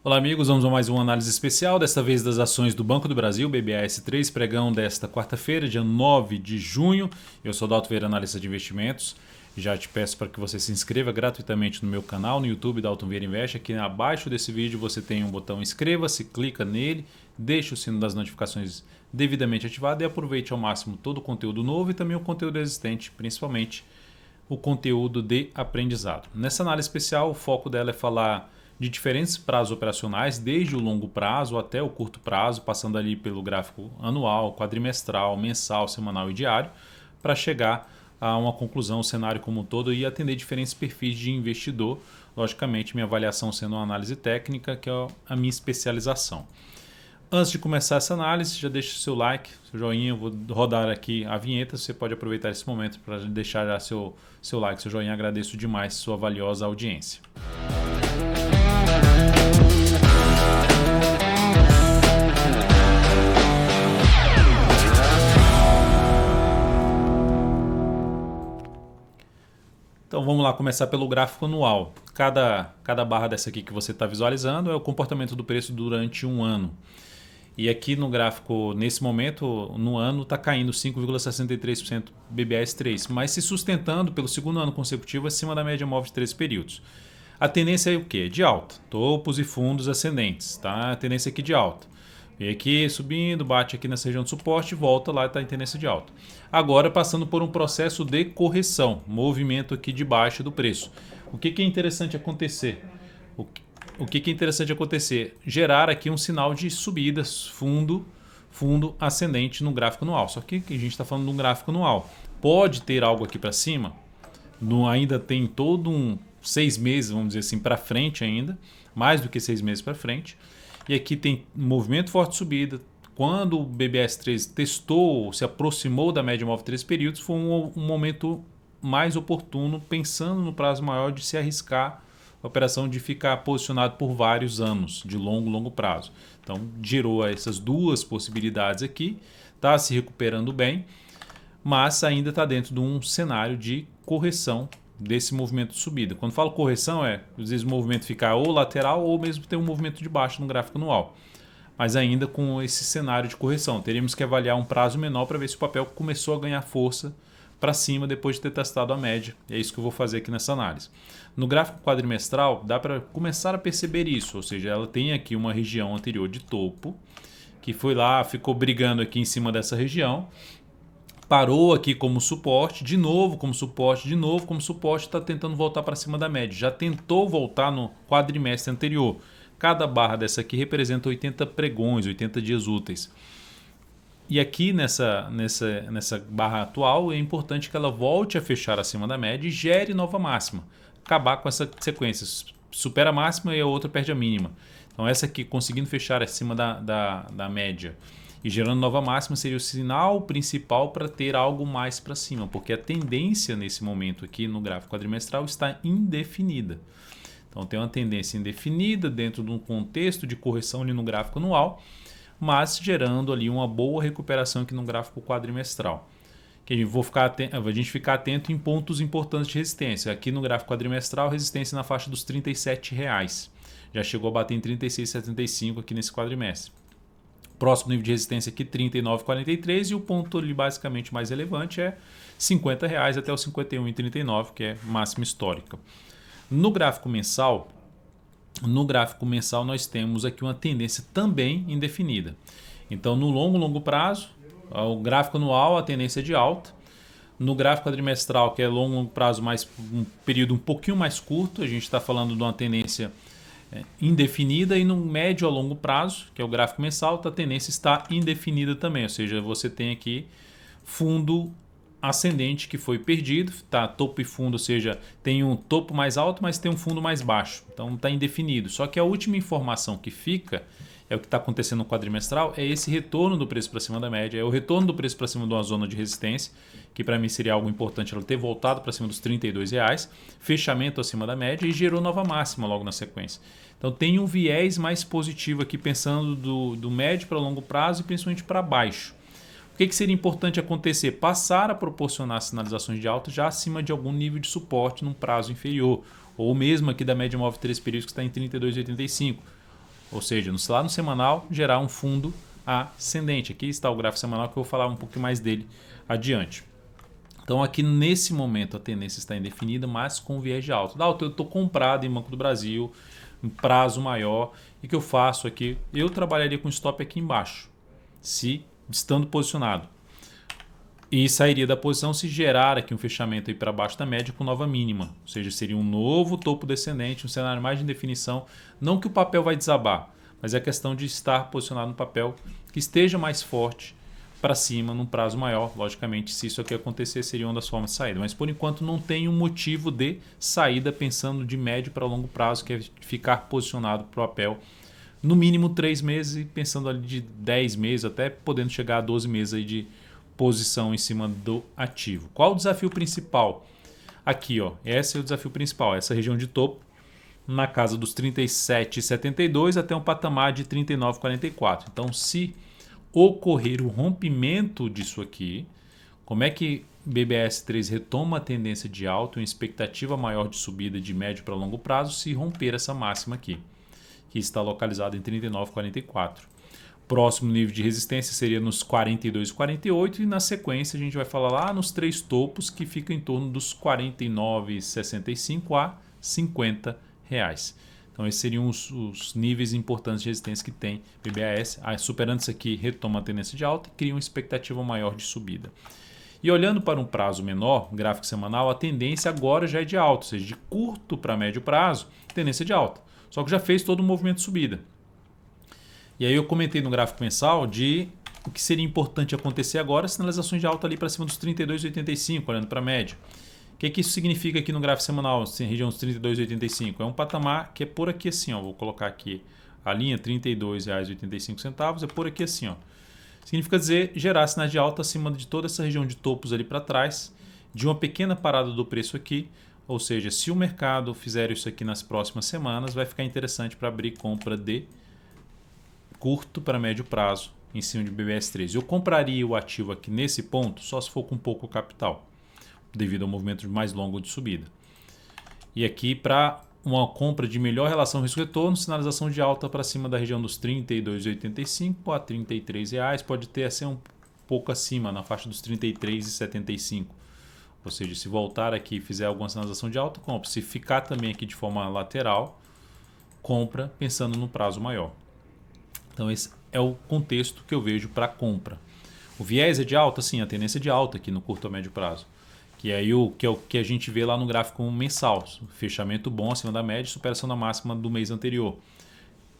Olá amigos, vamos a mais uma análise especial, desta vez das ações do Banco do Brasil, BBAS3, pregão desta quarta-feira, dia 9 de junho. Eu sou Dalton Vieira, analista de investimentos. Já te peço para que você se inscreva gratuitamente no meu canal, no YouTube, Dalton Vieira Invest. Aqui abaixo desse vídeo você tem um botão inscreva-se, clica nele, deixa o sino das notificações devidamente ativado e aproveite ao máximo todo o conteúdo novo e também o conteúdo existente, principalmente o conteúdo de aprendizado. Nessa análise especial, o foco dela é falar de diferentes prazos operacionais, desde o longo prazo até o curto prazo, passando ali pelo gráfico anual, quadrimestral, mensal, semanal e diário, para chegar a uma conclusão, o cenário como um todo e atender diferentes perfis de investidor. Logicamente, minha avaliação sendo uma análise técnica, que é a minha especialização. Antes de começar essa análise, já deixa o seu like, seu joinha, eu vou rodar aqui a vinheta, você pode aproveitar esse momento para deixar já seu like, seu joinha, agradeço demais sua valiosa audiência. Então vamos lá começar pelo gráfico anual. Cada barra dessa aqui que você está visualizando é o comportamento do preço durante um ano. E aqui no gráfico, nesse momento, no ano, está caindo 5,63% BBAS3, mas se sustentando pelo segundo ano consecutivo acima da média móvel de 13 períodos. A tendência é o quê? De alta. Topos e fundos ascendentes. Tá? A tendência aqui de alta. Vem aqui subindo, bate aqui nessa região de suporte e volta lá e está em tendência de alta. Agora passando por um processo de correção, movimento aqui de baixa do preço. O que é interessante acontecer? O que é interessante acontecer? Gerar aqui um sinal de subidas, fundo ascendente no gráfico anual. Só que a gente está falando de um gráfico anual. Pode ter algo aqui para cima, ainda tem todo um 6 meses, vamos dizer assim, para frente ainda, mais do que 6 meses para frente. E aqui tem movimento forte de subida. Quando o BBAS3 testou, se aproximou da média móvel de 3 períodos, foi um momento mais oportuno, pensando no prazo maior de se arriscar a operação de ficar posicionado por vários anos, de longo prazo. Então, gerou essas duas possibilidades aqui, está se recuperando bem, mas ainda está dentro de um cenário de correção desse movimento de subida. Quando falo correção, às vezes o movimento ficar ou lateral ou mesmo ter um movimento de baixa no gráfico anual. Mas ainda com esse cenário de correção, teríamos que avaliar um prazo menor para ver se o papel começou a ganhar força para cima depois de ter testado a média. É isso que eu vou fazer aqui nessa análise. No gráfico quadrimestral, dá para começar a perceber isso, ou seja, ela tem aqui uma região anterior de topo, que foi lá, ficou brigando aqui em cima dessa região, parou aqui como suporte, de novo como suporte, está tentando voltar para cima da média. Já tentou voltar no quadrimestre anterior. Cada barra dessa aqui representa 80 pregões, 80 dias úteis. E aqui nessa barra atual é importante que ela volte a fechar acima da média e gere nova máxima. Acabar com essa sequência. Supera a máxima e a outra perde a mínima. Então essa aqui conseguindo fechar acima da média e gerando nova máxima seria o sinal principal para ter algo mais para cima, porque a tendência nesse momento aqui no gráfico quadrimestral está indefinida. Então tem uma tendência indefinida dentro de um contexto de correção ali no gráfico anual, mas gerando ali uma boa recuperação aqui no gráfico quadrimestral. Que a gente ficar atento em pontos importantes de resistência. Aqui no gráfico quadrimestral, resistência na faixa dos R$ 37,00. Já chegou a bater em R$ 36,75 aqui nesse quadrimestre. Próximo nível de resistência aqui, R$ 39,43, e o ponto ali basicamente mais relevante é R$ 50,00 até o R$ 51,39, que é máxima histórica. No gráfico mensal nós temos aqui uma tendência também indefinida. Então, no longo prazo, o gráfico anual, a tendência é de alta. No gráfico quadrimestral, que é longo prazo, mais um período um pouquinho mais curto, a gente está falando de uma tendência indefinida, e no médio a longo prazo, que é o gráfico mensal, a tendência está indefinida também, ou seja, você tem aqui fundo ascendente que foi perdido, tá topo e fundo, ou seja, tem um topo mais alto, mas tem um fundo mais baixo, então está indefinido. Só que a última informação que fica é o que está acontecendo no quadrimestral, é esse retorno do preço para cima da média, é o retorno do preço para cima de uma zona de resistência, que para mim seria algo importante ela ter voltado para cima dos R$ 32,00, fechamento acima da média e gerou nova máxima logo na sequência. Então tem um viés mais positivo aqui, pensando do médio para longo prazo e principalmente para baixo. O que seria importante acontecer? Passar a proporcionar sinalizações de alta já acima de algum nível de suporte num prazo inferior, ou mesmo aqui da média móvel 3 períodos que está em 32,85. Ou seja, lá no semanal, gerar um fundo ascendente. Aqui está o gráfico semanal que eu vou falar um pouco mais dele adiante. Então aqui nesse momento a tendência está indefinida, mas com viés de alta. Eu estou comprado em Banco do Brasil, um prazo maior. E o que eu faço aqui? Eu trabalharia com stop aqui embaixo, se estando posicionado. E sairia da posição se gerar aqui um fechamento para baixo da média com nova mínima. Ou seja, seria um novo topo descendente, um cenário mais de indefinição. Não que o papel vai desabar, mas é questão de estar posicionado no papel que esteja mais forte para cima num prazo maior. Logicamente, se isso aqui acontecer, seria uma das formas de saída. Mas por enquanto não tem um motivo de saída pensando de médio para longo prazo, que é ficar posicionado para o papel no mínimo 3 meses e pensando ali de 10 meses, até podendo chegar a 12 meses aí de posição em cima do ativo. Qual o desafio principal? Aqui, ó, esse é o desafio principal, essa região de topo na casa dos 37,72 até um patamar de 39,44. Então, se ocorrer o rompimento disso aqui, como é que BBS3 retoma a tendência de alta, uma expectativa maior de subida de médio para longo prazo, se romper essa máxima aqui, que está localizada em 39,44. Próximo nível de resistência seria nos 42,48 e na sequência a gente vai falar lá nos 3 topos que fica em torno dos 49,65 a R$50. Então esses seriam os níveis importantes de resistência que tem BBAS. Superando isso aqui, retoma a tendência de alta e cria uma expectativa maior de subida. E olhando para um prazo menor, gráfico semanal, a tendência agora já é de alta, ou seja, de curto para médio prazo, tendência de alta. Só que já fez todo o movimento de subida. E aí eu comentei no gráfico mensal de o que seria importante acontecer agora, sinalizações de alta ali para cima dos 32,85, olhando para a média. O que isso significa aqui no gráfico semanal, assim, região dos 32,85? É um patamar que é por aqui assim, ó, vou colocar aqui a linha R$ 32,85, é por aqui assim, ó. Significa dizer gerar sinais de alta acima de toda essa região de topos ali para trás, de uma pequena parada do preço aqui, ou seja, se o mercado fizer isso aqui nas próximas semanas, vai ficar interessante para abrir compra de curto para médio prazo em cima de BBS3. Eu compraria o ativo aqui nesse ponto só se for com pouco capital, devido ao movimento mais longo de subida. E aqui para uma compra de melhor relação risco-retorno, sinalização de alta para cima da região dos R$ 32,85 a R$ 33, pode ter assim um pouco acima, na faixa dos R$ 33,75. Ou seja, se voltar aqui e fizer alguma sinalização de alta, compra. Se ficar também aqui de forma lateral, compra pensando no prazo maior. Então esse é o contexto que eu vejo para compra. O viés é de alta? Sim, a tendência é de alta aqui no curto a médio prazo. Que é o que a gente vê lá no gráfico mensal. Fechamento bom acima da média, superação da máxima do mês anterior.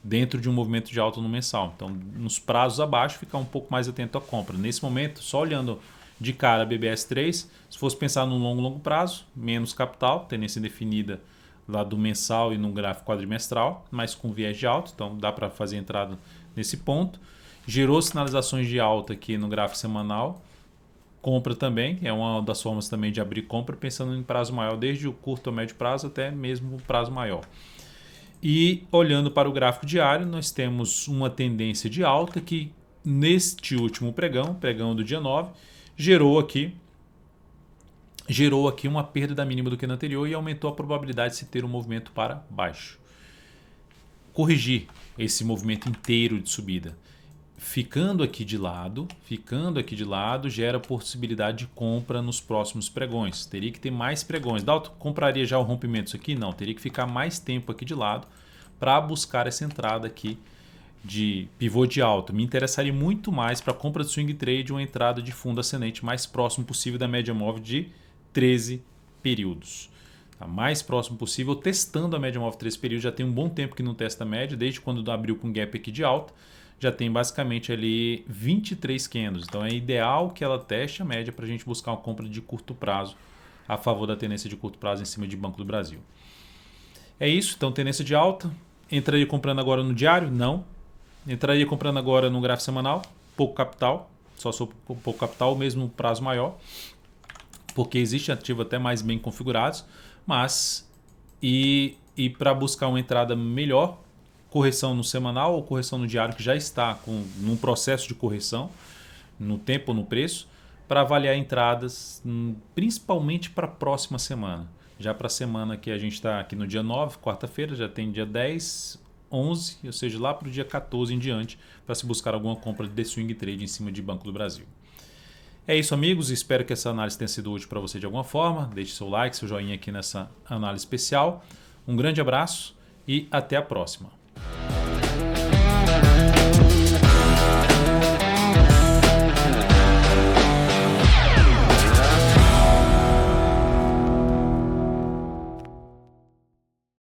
Dentro de um movimento de alta no mensal. Então, nos prazos abaixo, ficar um pouco mais atento à compra. Nesse momento, só olhando de cara a BBS3, se fosse pensar no longo prazo, menos capital, tendência definida lá do mensal e no gráfico quadrimestral, mas com viés de alta, então dá para fazer entrada nesse ponto. Gerou sinalizações de alta aqui no gráfico semanal. Compra também, é uma das formas também de abrir compra, pensando em prazo maior, desde o curto a médio prazo até mesmo o prazo maior. E olhando para o gráfico diário, nós temos uma tendência de alta que neste último pregão do dia 9, gerou aqui uma perda da mínima do que no anterior e aumentou a probabilidade de se ter um movimento para baixo. Corrigir esse movimento inteiro de subida. Ficando aqui de lado, gera possibilidade de compra nos próximos pregões. Teria que ter mais pregões. Dalton, compraria já o rompimento isso aqui? Não, teria que ficar mais tempo aqui de lado para buscar essa entrada aqui de pivô de alta. Me interessaria muito mais para compra de swing trade uma entrada de fundo ascendente mais próximo possível da média móvel de 13 períodos. Tá mais próximo possível, testando a média móvel de 13 períodos. Já tem um bom tempo que não testa a média, desde quando abriu com gap aqui de alta. Já tem basicamente ali 23 candles. Então é ideal que ela teste a média para a gente buscar uma compra de curto prazo a favor da tendência de curto prazo em cima de Banco do Brasil. É isso, então tendência de alta. Entraria comprando agora no diário? Não. Entraria comprando agora no gráfico semanal? Pouco capital, só sou pouco capital, mesmo prazo maior, porque existe ativo até mais bem configurados, mas e para buscar uma entrada melhor, correção no semanal ou correção no diário, que já está num processo de correção no tempo ou no preço, para avaliar entradas principalmente para a próxima semana. Já para a semana que a gente está aqui no dia 9, quarta-feira, já tem dia 10, 11, ou seja, lá para o dia 14 em diante, para se buscar alguma compra de swing trade em cima de Banco do Brasil. É isso, amigos. Espero que essa análise tenha sido útil para você de alguma forma. Deixe seu like, seu joinha aqui nessa análise especial. Um grande abraço e até a próxima.